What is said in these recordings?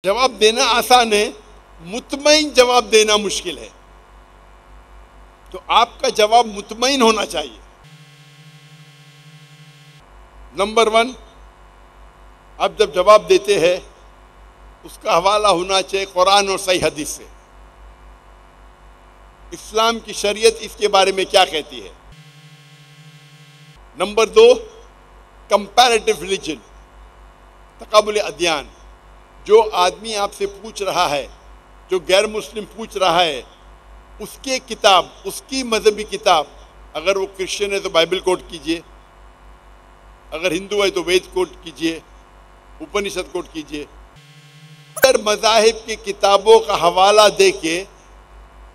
جواب دینا آسان ہے، مطمئن جواب دینا مشکل ہے. تو آپ کا جواب مطمئن ہونا چاہیے. نمبر 1، آپ جب جواب دیتے ہیں اس کا حوالہ ہونا چاہیے قرآن اور صحیح حدیث سے. اسلام کی شریعت اس کے بارے میں کیا کہتی ہے. نمبر 2، کمپیریٹیو ریلیجن، تقابل ادیان. جو آدمی آپ سے پوچھ رہا ہے، جو غیر مسلم پوچھ رہا ہے، اس کے کتاب، اس کی مذہبی کتاب، اگر وہ کرسچن ہے تو بائبل کوٹ کیجئے، اگر ہندو ہے تو وید کوٹ کیجئے، اپنشد کوٹ کیجئے. اگر مذاہب کی کتابوں کا حوالہ دے کے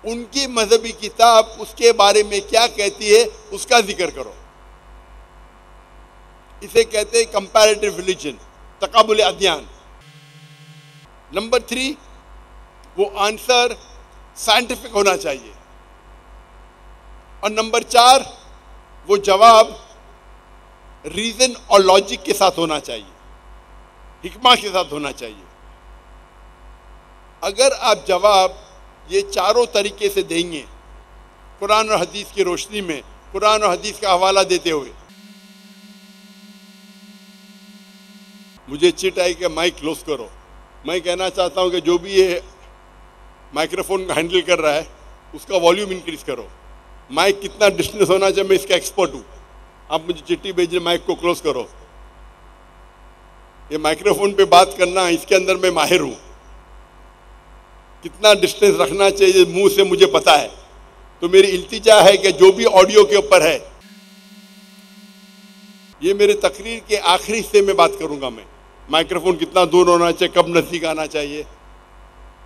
ان کی مذہبی کتاب اس کے بارے میں کیا کہتی ہے اس کا ذکر کرو. اسے کہتے ہیں کمپیریٹیو ریلیجن، تقابل ادیان. نمبر 3، وہ آنسر سائنٹیفک ہونا چاہیے. اور نمبر 4، وہ جواب ریزن اور لاجک کے ساتھ ہونا چاہیے، حکمہ کے ساتھ ہونا چاہیے. اگر آپ جواب یہ چاروں طریقے سے دیں گے، قرآن اور حدیث کی روشنی میں، قرآن اور حدیث کا حوالہ دیتے ہوئے. مجھے چٹ آئی کہ مائک کلوز کرو. میں کہنا چاہتا ہوں کہ جو بھی یہ مائکروفون کا ہینڈل کر رہا ہے اس کا والیوم انکریز کرو. مائک کتنا ڈسٹینس ہونا چاہیے، میں اس کا ایکسپرٹ ہوں. آپ مجھے چٹھی بھیجیں، مائک کو کلوز کرو. یہ مائکروفون پہ بات کرنا، اس کے اندر میں ماہر ہوں. کتنا ڈسٹینس رکھنا چاہیے منہ سے مجھے پتا ہے. تو میری التجا ہے کہ جو بھی آڈیو کے اوپر ہے، یہ میرے تقریر کے آخری حصے میں بات کروں گا. میں مائکروفون کتنا دور ہونا چاہیے، کب نزدیک آنا چاہیے.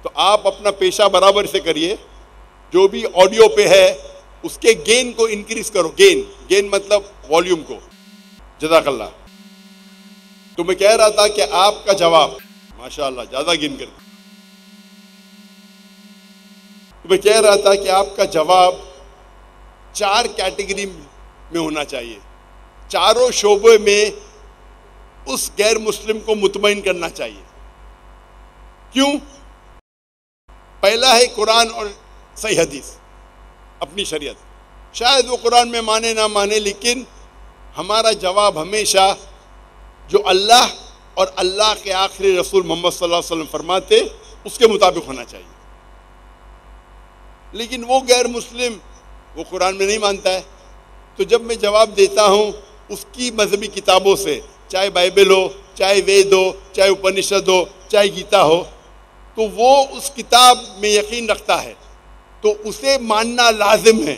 تو آپ اپنا پیشہ برابر سے کریے. جو بھی آڈیو پہ ہے اس کے گین کو انکریز کرو. گین مطلب والیوم کو. جزاک اللہ. تو میں کہہ رہا تھا کہ آپ کا جواب ماشاءاللہ زیادہ گین کر دیا. میں کہہ رہا تھا کہ آپ کا جواب 4 کیٹیگری میں ہونا چاہیے. چاروں شعبے میں اس غیر مسلم کو مطمئن کرنا چاہیے. کیوں؟ پہلا ہے قرآن اور صحیح حدیث، اپنی شریعت. شاید وہ قرآن میں مانے نہ مانے، لیکن ہمارا جواب ہمیشہ جو اللہ اور اللہ کے آخری رسول محمد صلی اللہ علیہ وسلم فرماتے اس کے مطابق ہونا چاہیے. لیکن وہ غیر مسلم وہ قرآن میں نہیں مانتا ہے. تو جب میں جواب دیتا ہوں اس کی مذہبی کتابوں سے، چاہے بائبل ہو، چاہے وید ہو، چاہے اپنشد ہو، چاہے گیتا ہو، تو وہ اس کتاب میں یقین رکھتا ہے تو اسے ماننا لازم ہے.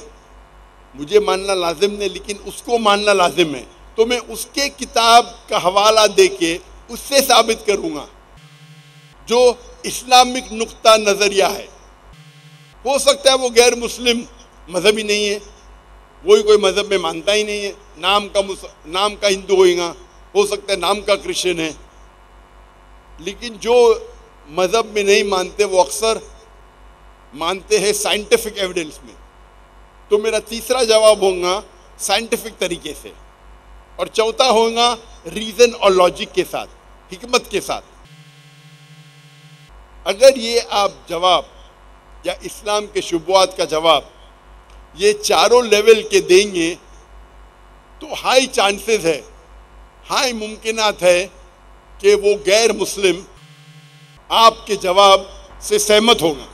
مجھے ماننا لازم نہیں، لیکن اس کو ماننا لازم ہے. تو میں اس کے کتاب کا حوالہ دے کے اس سے ثابت کروں گا جو اسلامک نقطہ نظریہ ہے. ہو سکتا ہے وہ غیر مسلم مذہبی نہیں ہے، وہی کوئی مذہب میں مانتا ہی نہیں ہے، نام کا ہندو ہوئے گا، ہو سکتا ہے نام کا کرسچن ہے. لیکن جو مذہب میں نہیں مانتے وہ اکثر مانتے ہیں سائنٹیفک ایویڈنس میں. تو میرا تیسرا جواب ہوگا سائنٹیفک طریقے سے، اور چوتھا ہوگا ریزن اور لاجک کے ساتھ، حکمت کے ساتھ. اگر یہ آپ جواب یا اسلام کے شبہات کا جواب یہ چاروں لیول کے دیں گے تو ہائی چانسز ہے، ہائی ممکنات ہے کہ وہ غیر مسلم آپ کے جواب سے سہمت ہوگا.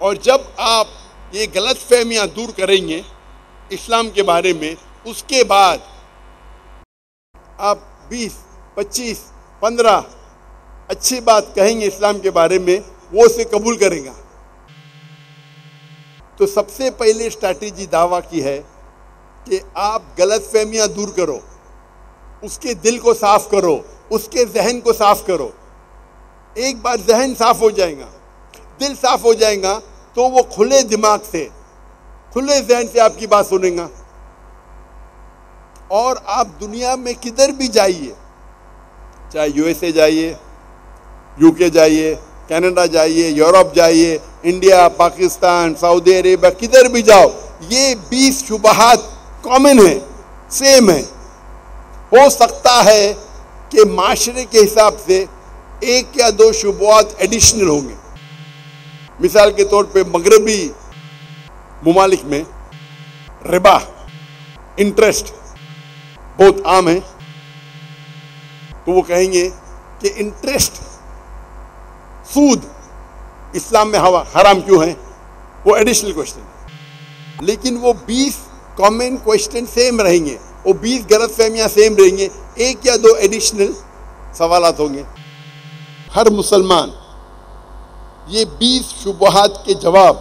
اور جب آپ یہ غلط فہمیاں دور کریں گے اسلام کے بارے میں، اس کے بعد آپ 20، 25، 15 اچھی بات کہیں گے اسلام کے بارے میں، وہ اسے قبول کرے گا. تو سب سے پہلے اسٹریٹجی دعویٰ کی ہے کہ آپ غلط فہمیاں دور کرو، اس کے دل کو صاف کرو، اس کے ذہن کو صاف کرو. ایک بار ذہن صاف ہو جائے گا، دل صاف ہو جائے گا، تو وہ کھلے دماغ سے، کھلے ذہن سے آپ کی بات سنیں گا. اور آپ دنیا میں کدھر بھی جائیے، چاہے USA جائیے، UK جائیے، کینیڈا جائیے، یورپ جائیے، انڈیا، پاکستان، سعودی عربیہ، کدھر بھی جاؤ، یہ 20 شبہات کامن ہیں، سیم ہیں. ہو سکتا ہے کہ معاشرے کے حساب سے ایک یا دو شبہات ایڈیشنل ہوں گے. مثال کے طور پہ مغربی ممالک میں ربا، انٹرسٹ بہت عام ہے، تو وہ کہیں گے کہ انٹرسٹ، سود اسلام میں حرام کیوں ہے؟ وہ ایڈیشنل کوشچن ہے. لیکن وہ 20 کامن کوشچن سیم رہیں گے، وہ 20 غلط فہمیاں سیم رہیں گے، ایک یا دو ایڈیشنل سوالات ہوں گے. ہر مسلمان یہ 20 شبہات کے جواب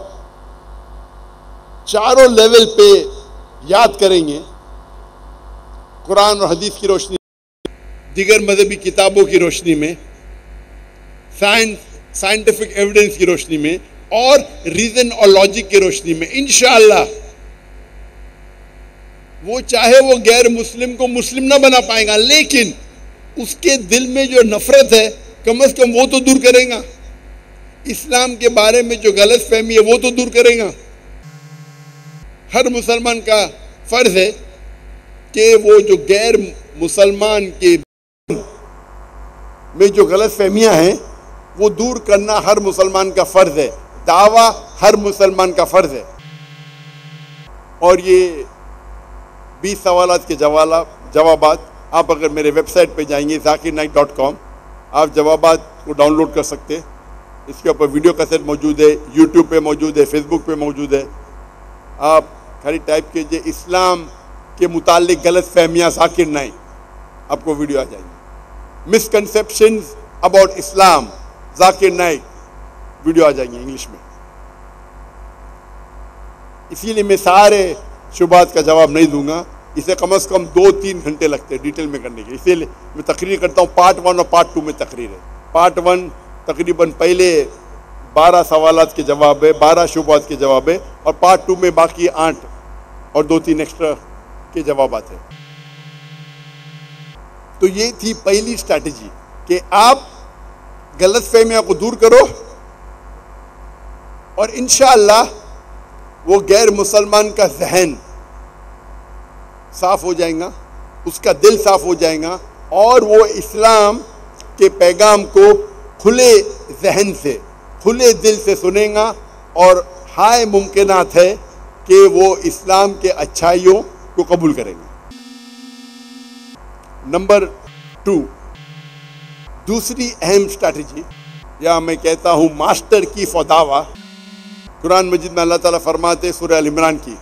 چاروں لیول پہ یاد کریں گے، قرآن اور حدیث کی روشنی، دیگر مذہبی کتابوں کی روشنی میں، سائنٹیفک ایویڈنس کی روشنی میں، اور ریزن اور لاجک کی روشنی میں. انشاءاللہ وہ چاہے وہ غیر مسلم کو مسلم نہ بنا پائے گا، لیکن اس کے دل میں جو نفرت ہے کم از کم وہ تو دور کرے گا. اسلام کے بارے میں جو غلط فہمی ہے وہ تو دور کرے گا. ہر مسلمان کا فرض ہے کہ وہ جو غیر مسلمان کے میں جو غلط فہمیاں ہیں وہ دور کرنا ہر مسلمان کا فرض ہے. دعویٰ ہر مسلمان کا فرض ہے. اور یہ 20 سوالات کے جوابات آپ اگر میرے ویب سائٹ پہ جائیں گے zakirnaik.com، آپ جوابات کو ڈاؤن لوڈ کر سکتے. اس کے اوپر ویڈیو کیسٹ موجود ہے، یوٹیوب پہ موجود ہے، فیس بک پہ موجود ہے. آپ خالی ٹائپ کیجئے اسلام کے متعلق غلط فہمیاں ذاکر نائک، آپ کو ویڈیو آ جائیں گی. Misconceptions about Islam Zakir Naik, video آ جائیں گے انگلش میں. اسی لیے میں سارے شبہات کا جواب نہیں دوں گا، اسے کم از کم 2-3 گھنٹے لگتے ہیں ڈیٹیل میں کرنے کے. اسی لیے میں تقریر کرتا ہوں، پارٹ 1 اور پارٹ 2 میں تقریر ہے. پارٹ 1 تقریباً پہلے 12 سوالات کے جواب ہے، 12 شبہات کے جواب ہے، اور پارٹ 2 میں باقی 8 اور 2-3 ایکسٹرا کے جوابات ہیں. تو یہ تھی پہلی اسٹریٹجی کہ آپ غلط فہمیاں کو دور کرو، اور انشاءاللہ وہ غیر مسلمان کا ذہن صاف ہو جائے گا، اس کا دل صاف ہو جائے گا، اور وہ اسلام کے پیغام کو کھلے ذہن سے، کھلے دل سے سنیں گا، اور ہائے ممکنات ہے کہ وہ اسلام کے اچھائیوں کو قبول کریں گے. نمبر 2، دوسری اہم اسٹریٹجی، یا میں کہتا ہوں ماسٹر کی فار دعویٰ، قرآن مجید میں اللہ تعالیٰ فرماتے سورہ ال عمران کی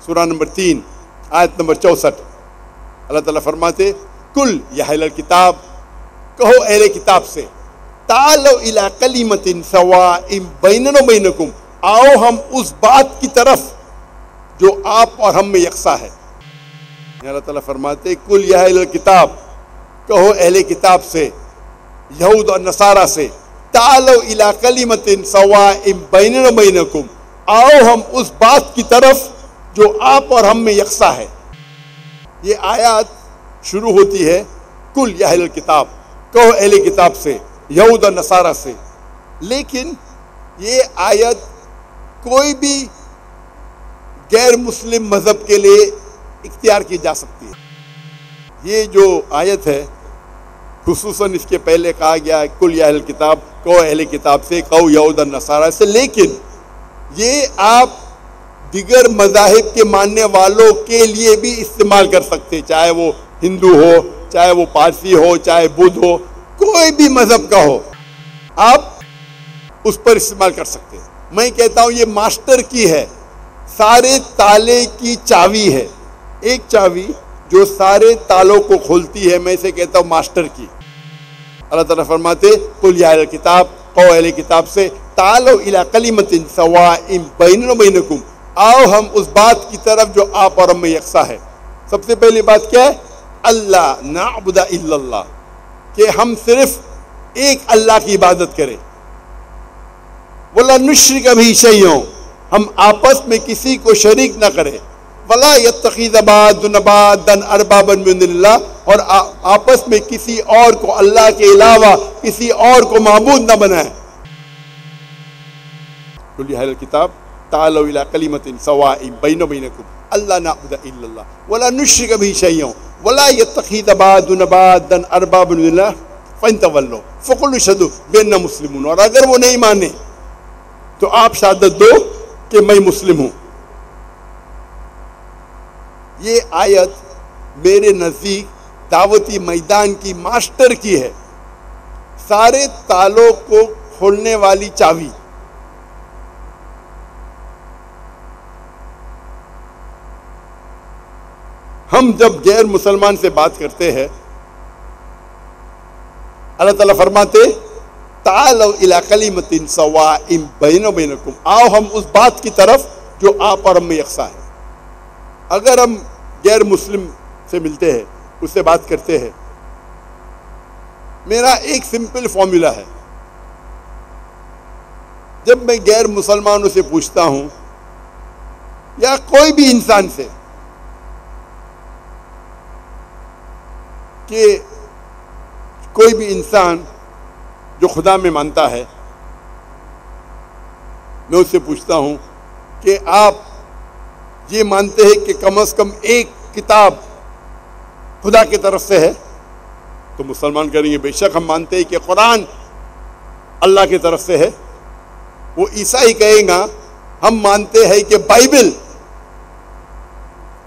سورہ نمبر 3 آیت نمبر 64، اللہ تعالیٰ فرماتے کل یا اہل الکتاب، کہو اہل کتاب سے، تعالوا الی کلمۃ سواء بیننا و بینکم، آؤ ہم اس بات کی طرف جو آپ اور ہم میں یکساں ہے. اللہ تعالیٰ فرماتے کل یا اہل الکتاب، کہو اہل کتاب سے، یہود اور نصارہ سے، تعالوا الی کلمۃ سواء بیننا و بینکم، آؤ ہم اس بات کی طرف جو آپ اور ہم میں یکساں ہے. یہ آیات شروع ہوتی ہے کل یا اہل الکتاب، کہو اہل کتاب سے، یہود اور نصارہ سے. لیکن یہ آیت کوئی بھی غیر مسلم مذہب کے لیے اختیار کی جا سکتی ہے. یہ جو آیت ہے خصوصاً اس کے پہلے کہا گیا ہے کل یا اہل کتاب، کہو اہل کتاب سے، کہو یہود اور نصارہ سے، لیکن یہ آپ دیگر مذاہب کے ماننے والوں کے لیے بھی استعمال کر سکتے، چاہے وہ ہندو ہو، چاہے وہ پارسی ہو، چاہے بدھ ہو، کوئی بھی مذہب کا ہو، آپ اس پر استعمال کر سکتے. میں کہتا ہوں یہ ماسٹر کی ہے، سارے تالے کی چابی ہے، ایک چابی جو سارے تالوں کو کھولتی ہے، میں اسے کہتا ہوں ماسٹر کی. اللہ تعالیٰ فرماتے قل یا اہل الکتاب، کہو اہل کتاب سے، تعالوا الی کلمۃ سواء بیننا و بینکم، آؤ ہم اس بات کی طرف جو آپ اور ہم میں یکساں ہے. سب سے پہلی بات کیا ہے؟ اللہ نعبد الا اللہ، کہ ہم صرف ایک اللہ کی عبادت کریں. ولا نشرک بہ شیئا، ہم آپس میں کسی کو شریک نہ کریں. ولا یتخذ بعضنا بعضا اربابا من دون اللہ، اور آپس میں کسی اور کو اللہ کے علاوہ کسی اور کو معبود نہ بنائیں. قل یا اہل الکتاب تعالوا الی کلمۃ سواء بیننا و بینکم الا نعبد الا اللہ ولا نشرک بہ شیئا ولا یتخذ بعضنا بعضا اربابا من دون اللہ فَإِن تَوَلَّوْا فَقُلُوا اشْهَدُوا بِأَنَّا مُسْلِمُونَ، اور اگر وہ نہیں مانے تو آپ شہادت دو کہ میں مسلم ہوں۔ یہ آیت میرے نزدیک دعوتی میدان کی ماسٹر کی ہے، سارے تالوں کو کھولنے والی چابی۔ ہم جب غیر مسلمان سے بات کرتے ہیں، اللہ تعالیٰ فرماتے تعالوا الی کلمۃ سواء بیننا وبینکم، آؤ ہم اس بات کی طرف جو آپ اور ہم میں یکساں ہے۔ اگر ہم غیر مسلم سے ملتے ہیں، اس سے بات کرتے ہیں، میرا ایک سمپل فارمولا ہے، جب میں غیر مسلمانوں سے پوچھتا ہوں یا کوئی بھی انسان سے کہ کوئی بھی انسان جو خدا میں مانتا ہے، میں اس سے پوچھتا ہوں کہ آپ یہ مانتے ہیں کہ کم از کم ایک کتاب خدا کی طرف سے ہے؟ تو مسلمان کہیں گے بے شک ہم مانتے ہیں کہ قرآن اللہ کی طرف سے ہے۔ وہ عیسائی کہے گا ہم مانتے ہیں کہ بائبل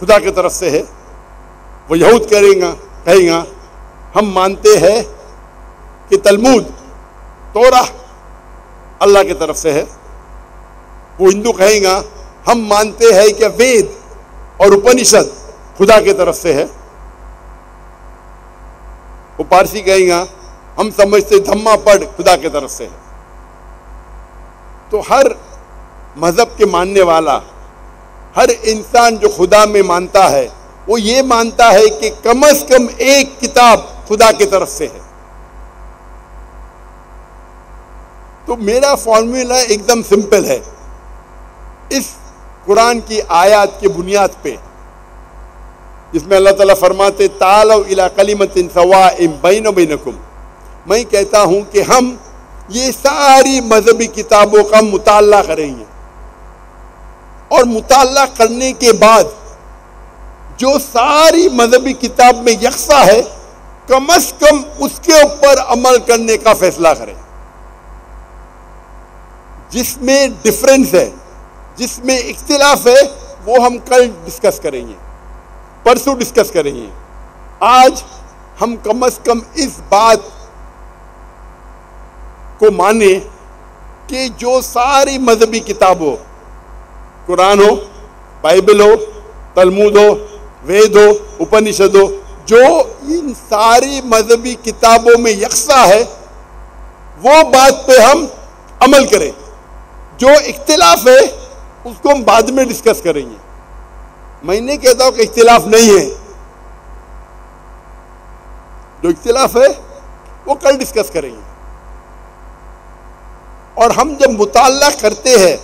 خدا کی طرف سے ہے۔ وہ یہود کہے گا ہم مانتے ہیں کہ تلمود توراہ اللہ کی طرف سے ہے۔ وہ ہندو کہیں گا ہم مانتے ہیں کہ وید اور اپنشد خدا کی طرف سے ہے۔ وہ پارسی کہیں گا ہم سمجھتے دھما پڑھ خدا کی طرف سے ہے۔ تو ہر مذہب کے ماننے والا، ہر انسان جو خدا میں مانتا ہے، وہ یہ مانتا ہے کہ کم از کم ایک کتاب خدا کی طرف سے ہے۔ تو میرا فارمولا ایک دم سمپل ہے، اس قرآن کی آیات کی بنیاد پہ، جس میں اللہ تعالیٰ فرماتے تعالوا الی کلمۃ سواء بیننا وبینکم، میں کہتا ہوں کہ ہم یہ ساری مذہبی کتابوں کا مطالعہ کریں گے، اور مطالعہ کرنے کے بعد جو ساری مذہبی کتاب میں یکساں ہے، کم از کم اس کے اوپر عمل کرنے کا فیصلہ کریں۔ جس میں ڈفرینس ہے، جس میں اختلاف ہے، وہ ہم کل ڈسکس کریں گے، پرسوں ڈسکس کریں گے۔ آج ہم کم از کم اس بات کو مانیں کہ جو ساری مذہبی کتابوں، قرآن ہو، بائبل ہو، تلمود ہو، وید ہو، اپنشد ہو، جو ان ساری مذہبی کتابوں میں یکساں ہے، وہ بات پہ ہم عمل کریں۔ جو اختلاف ہے اس کو ہم بعد میں ڈسکس کریں گے۔ میں نہیں کہتا ہوں کہ اختلاف نہیں ہے، جو اختلاف ہے وہ کل ڈسکس کریں گے۔ اور ہم جب مطالعہ کرتے ہیں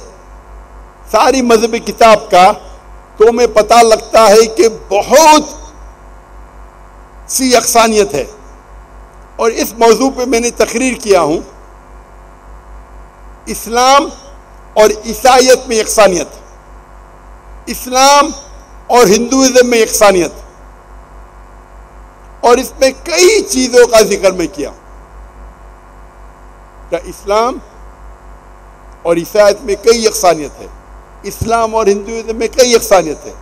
ساری مذہبی کتاب کا، تو ہمیں پتہ لگتا ہے کہ بہت سی یکسانیت ہے۔ اور اس موضوع پہ میں نے تقریر کیا ہوں، اسلام اور عیسائیت میں یکسانیت، اسلام اور ہندوازم میں یکسانیت، اور اس میں کئی چیزوں کا ذکر میں کیا کہ اسلام اور عیسائیت میں کئی یکسانیت ہے، اسلام اور ہندوازم میں کئی یکسانیت ہے۔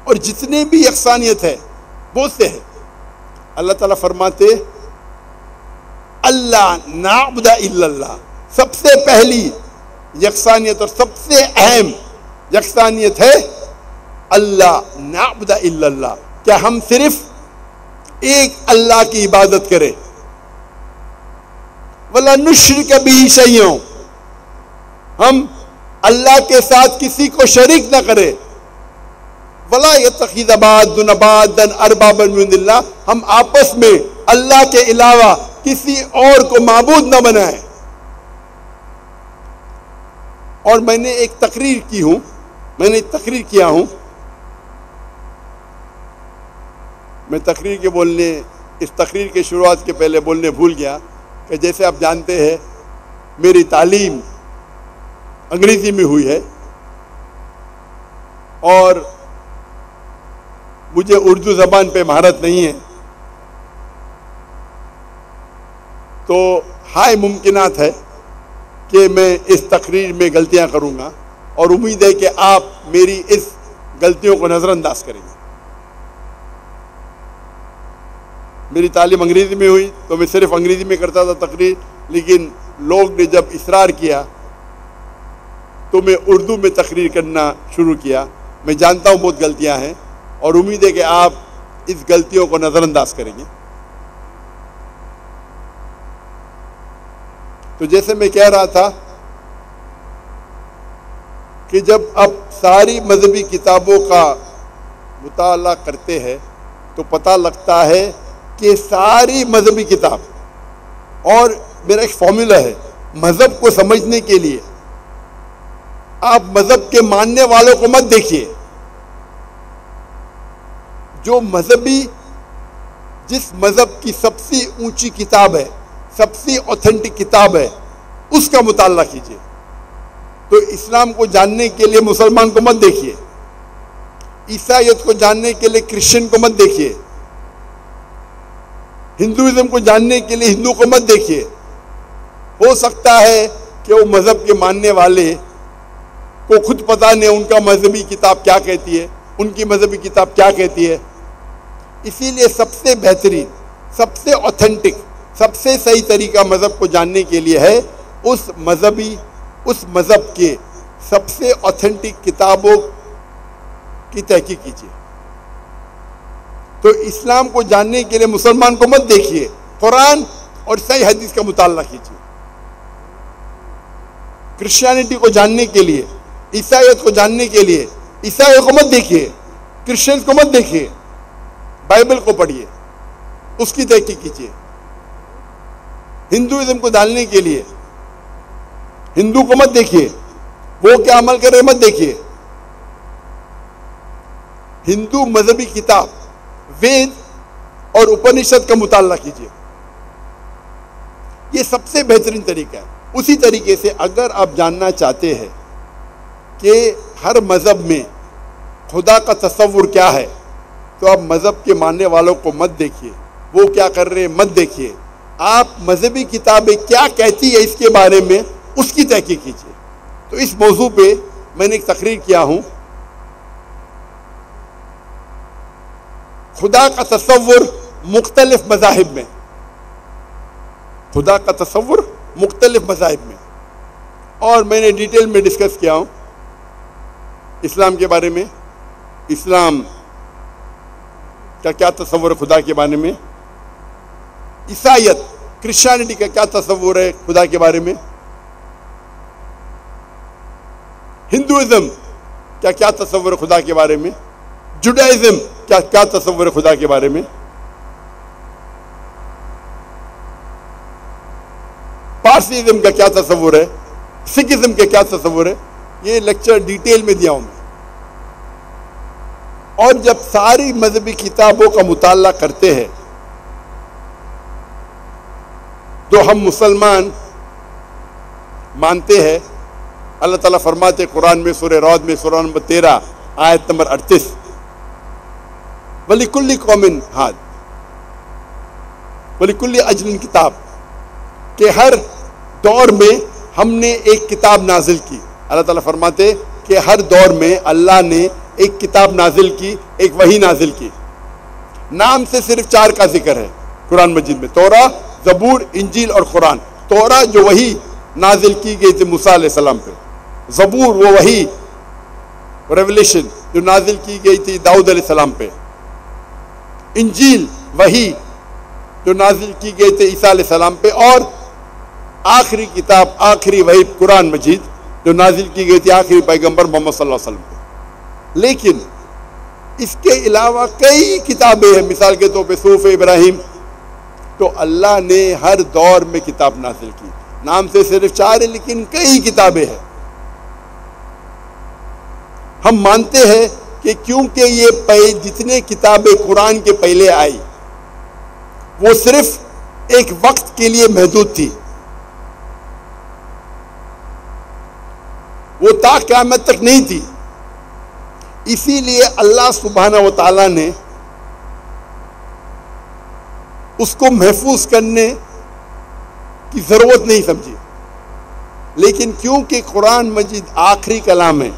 اور جتنے بھی یکسانیت ہے بہت سے ہیں۔ اللہ تعالیٰ فرماتے اللہ نعبد الا اللہ، سب سے پہلی یکسانیت اور سب سے اہم یکسانیت ہے اللہ نعبد الا اللہ، کیا ہم صرف ایک اللہ کی عبادت کریں، وَلَا نُشْرِكَ بِهِ شَيْئًا، ہم اللہ کے ساتھ کسی کو شریک نہ کریں، وَلَا يَتَّخِذَ بَعْضُنَا بَعْضًا أَرْبَابًا مِّن دُونِ اللَّهِ، ہم آپس میں اللہ کے علاوہ کسی اور کو معبود نہ بنائیں۔ اور میں نے ایک تقریر کیا ہوں، میں تقریر اس تقریر کے شروعات کے پہلے بولنے بھول گیا کہ جیسے آپ جانتے ہیں میری تعلیم انگریزی میں ہوئی ہے، اور مجھے اردو زبان پہ مہارت نہیں ہے، تو ہائی ممکنات ہے کہ میں اس تقریر میں غلطیاں کروں گا، اور امید ہے کہ آپ میری اس غلطیوں کو نظر انداز کریں گے۔ میری تعلیم انگریزی میں ہوئی تو میں صرف انگریزی میں کرتا تھا تقریر، لیکن لوگ نے جب اصرار کیا تو میں اردو میں تقریر کرنا شروع کیا۔ میں جانتا ہوں بہت غلطیاں ہیں، اور امید ہے کہ آپ اس غلطیوں کو نظر انداز کریں گے۔ تو جیسے میں کہہ رہا تھا کہ جب اب ساری مذہبی کتابوں کا مطالعہ کرتے ہیں تو پتہ لگتا ہے کہ ساری مذہبی کتاب، اور میرا ایک فارمولا ہے مذہب کو سمجھنے کے لیے، آپ مذہب کے ماننے والوں کو مت دیکھیے، جو مذہبی جس مذہب کی سب سے اونچی کتاب ہے، سب سے اوتھینٹک کتاب ہے، اس کا مطالعہ کیجیے۔ تو اسلام کو جاننے کے لیے مسلمان کو مت دیکھیے، عیسائیت کو جاننے کے لیے کرسچن کو مت دیکھیے، ہندوازم کو جاننے کے لیے ہندو کو مت دیکھیے۔ ہو سکتا ہے کہ وہ مذہب کے ماننے والے کو خود پتہ نہیں ان کا مذہبی کتاب کیا کہتی ہے، ان کی مذہبی کتاب کیا کہتی ہے۔ اسی لیے سب سے بہترین، سب سے اوتھینٹک، سب سے صحیح طریقہ مذہب کو جاننے کے لیے ہے اس مذہب کے سب سے اوتھینٹک کتابوں کی تحقیق کیجیے۔ تو اسلام کو جاننے کے لیے مسلمان کو مت دیکھیے، قرآن اور صحیح حدیث کا مطالعہ کیجیے۔ کرسچینٹی کو جاننے کے لیے، عیسائیت کو جاننے کے لیے عیسائیوں کو مت دیکھیے، کرسچنز کو مت دیکھیے، بائبل کو پڑھیے، اس کی تحقیق کیجیے۔ ہندوازم کو جاننے کے لیے ہندو کو مت دیکھیے، وہ کیا عمل کر رہے مت دیکھیے، ہندو مذہبی کتاب وید اور اپنشد کا مطالعہ کیجیے۔ یہ سب سے بہترین طریقہ ہے۔ اسی طریقے سے اگر آپ جاننا چاہتے ہیں کہ ہر مذہب میں خدا کا تصور کیا ہے، تو آپ مذہب کے ماننے والوں کو مت دیکھیے، وہ کیا کر رہے ہیں مت دیکھیے، آپ مذہبی کتابیں کیا کہتی ہے اس کے بارے میں اس کی تحقیق کیجیے۔ تو اس موضوع پہ میں نے ایک تقریر کیا ہوں، خدا کا تصور مختلف مذاہب میں، خدا کا تصور مختلف مذاہب میں، اور میں نے ڈیٹیل میں ڈسکس کیا ہوں اسلام کے بارے میں، اسلام کا کیا تصور ہے خدا کے بارے میں، عیسائیت کرسچینٹی کا کیا تصور ہے خدا کے بارے میں، ہندوازم کا کیا تصور ہے خدا کے بارے میں، جوڈائزم کیا تصور ہے خدا کے بارے میں، پارسیزم کا کیا تصور ہے، سکھزم کا کیا تصور ہے۔ یہ لیکچر ڈیٹیل میں دیا ہوں میں۔ اور جب ساری مذہبی کتابوں کا مطالعہ کرتے ہیں تو ہم مسلمان مانتے ہیں، اللہ تعالیٰ فرماتے قرآن میں سورہ رعد میں سورہ نمبر 13 آیت نمبر 38، وَلِكُلِّ قَوْمٍ ہاد وَلِكُلِّ أَجْلٍ کتاب، کہ ہر دور میں ہم نے ایک کتاب نازل کی۔ اللہ تعالیٰ فرماتے کہ ہر دور میں اللہ نے ایک کتاب نازل کی، ایک وحی نازل کی۔ نام سے صرف 4 کا ذکر ہے قرآن مجید میں، توراہ، زبور، انجیل اور قرآن۔ توراہ جو وحی نازل کی گئی تھی موسیٰ علیہ السلام پہ، زبور وہ وحی ریولیشن جو نازل کی گئی تھی داؤد علیہ السلام پہ، انجیل وحی جو نازل کی گئی تھی عیسیٰ علیہ السلام پہ، اور آخری کتاب، آخری وحی قرآن مجید جو نازل کی گئی تھی آخری پیغمبر محمد صلی اللہ علیہ وسلم پہ۔ لیکن اس کے علاوہ کئی کتابیں ہیں، مثال کے طور پہ صحف ابراہیم۔ تو اللہ نے ہر دور میں کتاب نازل کی، نام سے صرف 4 ہے لیکن کئی کتابیں ہیں۔ ہم مانتے ہیں کہ کیونکہ یہ جتنے کتابیں قرآن کے پہلے آئی وہ صرف ایک وقت کے لیے محدود تھی، وہ تا قیامت تک نہیں تھی، اسی لیے اللہ سبحانہ و تعالیٰ نے اس کو محفوظ کرنے کی ضرورت نہیں سمجھی. لیکن کیونکہ قرآن مجید آخری کلام ہے،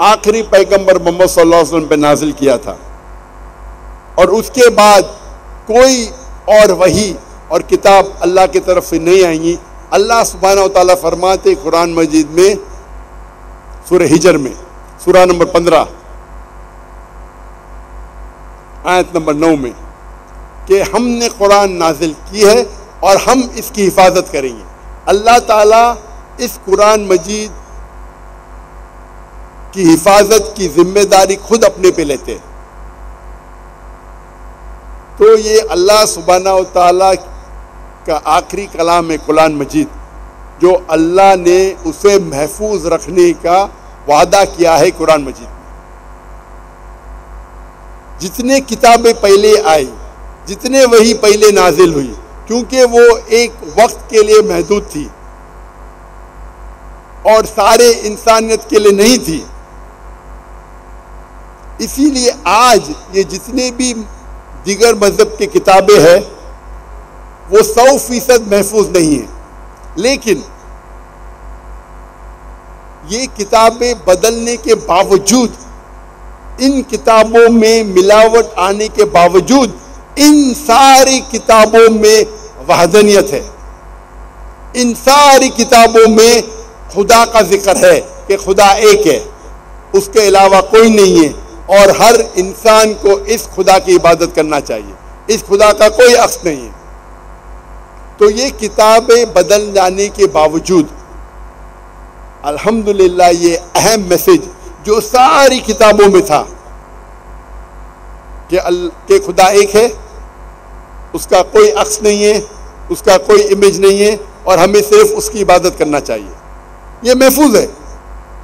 آخری پیغمبر محمد صلی اللہ علیہ وسلم پہ نازل کیا تھا، اور اس کے بعد کوئی اور وحی اور کتاب اللہ کی طرف سے نہیں آئیں گی. اللہ سبحانہ و تعالیٰ فرماتے قرآن مجید میں سورہ ہجر میں سورہ نمبر 15 آیت نمبر 9 میں کہ ہم نے قرآن نازل کی ہے اور ہم اس کی حفاظت کریں گے. اللہ تعالیٰ اس قرآن مجید کی حفاظت کی ذمہ داری خود اپنے پہ لیتے ہیں. تو یہ اللہ سبحانہ و تعالیٰ کا آخری کلام ہے قرآن مجید، جو اللہ نے اسے محفوظ رکھنے کا وعدہ کیا ہے. قرآن مجید میں جتنے کتابیں پہلے آئی، جتنے وہی پہلے نازل ہوئی، کیونکہ وہ ایک وقت کے لیے محدود تھی اور سارے انسانیت کے لیے نہیں تھی، اسی لیے آج یہ جتنے بھی دیگر مذہب کی کتابیں ہیں وہ 100% محفوظ نہیں ہیں. لیکن یہ کتابیں بدلنے کے باوجود، ان کتابوں میں ملاوٹ آنے کے باوجود، ان ساری کتابوں میں وحدانیت ہے. ان ساری کتابوں میں خدا کا ذکر ہے کہ خدا ایک ہے، اس کے علاوہ کوئی نہیں ہے، اور ہر انسان کو اس خدا کی عبادت کرنا چاہیے، اس خدا کا کوئی عکس نہیں ہے. تو یہ کتابیں بدل جانے کے باوجود الحمدللہ یہ اہم میسج جو ساری کتابوں میں تھا کہ خدا ایک ہے، اس کا کوئی عکس نہیں ہے، اس کا کوئی امیج نہیں ہے، اور ہمیں صرف اس کی عبادت کرنا چاہیے، یہ محفوظ ہے.